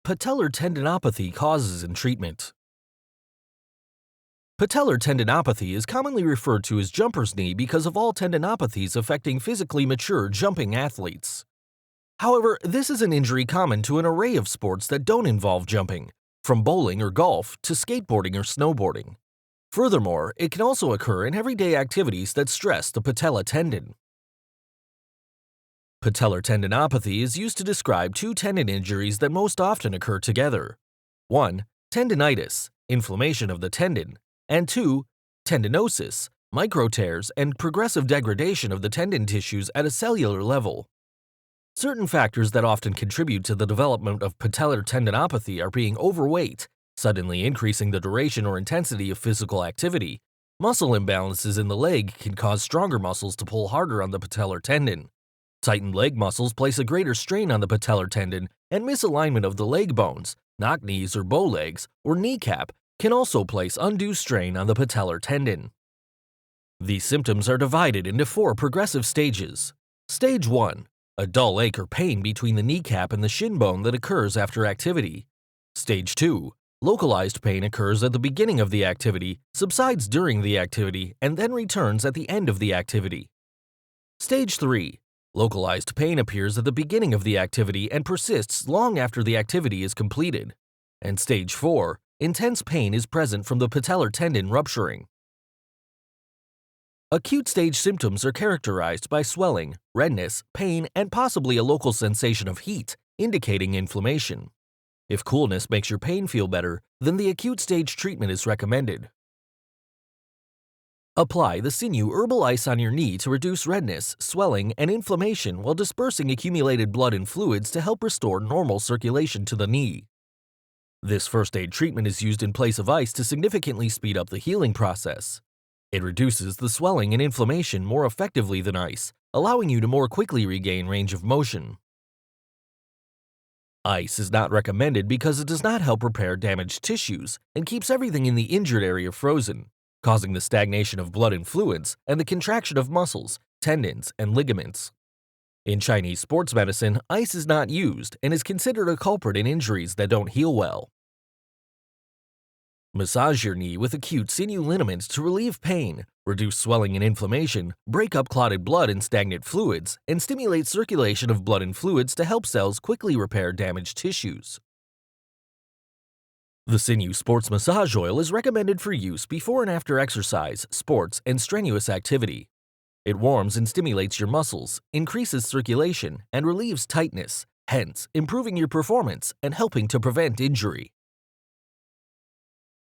Patellar tendinopathy causes and treatment. Patellar tendinopathy is commonly referred to as jumper's knee because of all tendinopathies affecting physically mature jumping athletes. However, this is an injury common to an array of sports that don't involve jumping, from bowling or golf to skateboarding or snowboarding. Furthermore, it can also occur in everyday activities that stress the patella tendon. Patellar tendinopathy is used to describe two tendon injuries that most often occur together. 1. Tendinitis, inflammation of the tendon, and 2. Tendinosis, microtears and progressive degradation of the tendon tissues at a cellular level. Certain factors that often contribute to the development of patellar tendinopathy are being overweight, suddenly increasing the duration or intensity of physical activity. Muscle imbalances in the leg can cause stronger muscles to pull harder on the patellar tendon. Tightened leg muscles place a greater strain on the patellar tendon, and misalignment of the leg bones, knock knees or bow legs, or kneecap can also place undue strain on the patellar tendon. These symptoms are divided into 4 progressive stages. Stage 1. A dull ache or pain between the kneecap and the shin bone that occurs after activity. Stage 2. Localized pain occurs at the beginning of the activity, subsides during the activity, and then returns at the end of the activity. Stage 3. Localized pain appears at the beginning of the activity and persists long after the activity is completed. And Stage 4. Intense pain is present from the patellar tendon rupturing. Acute stage symptoms are characterized by swelling, redness, pain, and possibly a local sensation of heat, indicating inflammation. If coolness makes your pain feel better, then the acute stage treatment is recommended. Apply the Sinew Herbal Ice on your knee to reduce redness, swelling, and inflammation while dispersing accumulated blood and fluids to help restore normal circulation to the knee. This first aid treatment is used in place of ice to significantly speed up the healing process. It reduces the swelling and inflammation more effectively than ice, allowing you to more quickly regain range of motion. Ice is not recommended because it does not help repair damaged tissues and keeps everything in the injured area frozen, causing the stagnation of blood and fluids and the contraction of muscles, tendons, and ligaments. In Chinese sports medicine, ice is not used and is considered a culprit in injuries that don't heal well. Massage your knee with acute sinew liniment to relieve pain, reduce swelling and inflammation, break up clotted blood and stagnant fluids, and stimulate circulation of blood and fluids to help cells quickly repair damaged tissues. The Sinew Sports Massage Oil is recommended for use before and after exercise, sports, and strenuous activity. It warms and stimulates your muscles, increases circulation, and relieves tightness, hence improving your performance and helping to prevent injury.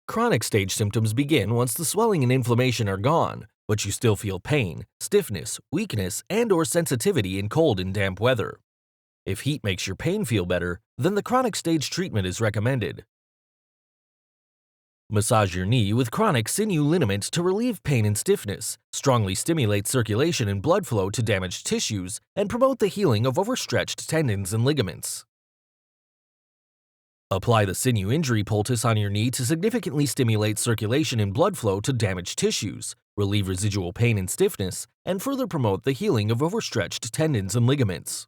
Chronic stage symptoms begin once the swelling and inflammation are gone, but you still feel pain, stiffness, weakness, and/or sensitivity in cold and damp weather. If heat makes your pain feel better, then the chronic stage treatment is recommended. Massage your knee with chronic sinew liniment to relieve pain and stiffness, strongly stimulate circulation and blood flow to damaged tissues, and promote the healing of overstretched tendons and ligaments. Apply the sinew injury poultice on your knee to significantly stimulate circulation and blood flow to damaged tissues, relieve residual pain and stiffness, and further promote the healing of overstretched tendons and ligaments.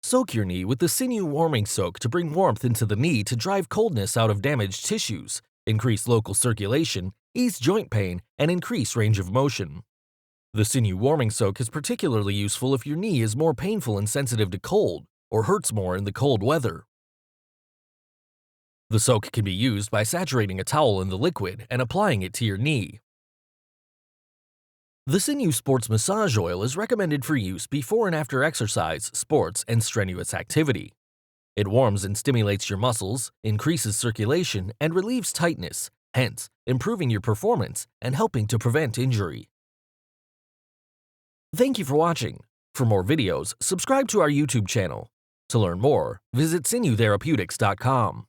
Soak your knee with the sinew warming soak to bring warmth into the knee to drive coldness out of damaged tissues, increase local circulation, ease joint pain, and increase range of motion. The sinew warming soak is particularly useful if your knee is more painful and sensitive to cold, or hurts more in the cold weather. The soak can be used by saturating a towel in the liquid and applying it to your knee. The Sinew Sports Massage Oil is recommended for use before and after exercise, sports, and strenuous activity. It warms and stimulates your muscles, increases circulation, and relieves tightness, hence improving your performance and helping to prevent injury. Thank you for watching. For more videos, subscribe to our YouTube channel. To learn more, visit sinewtherapeutics.com.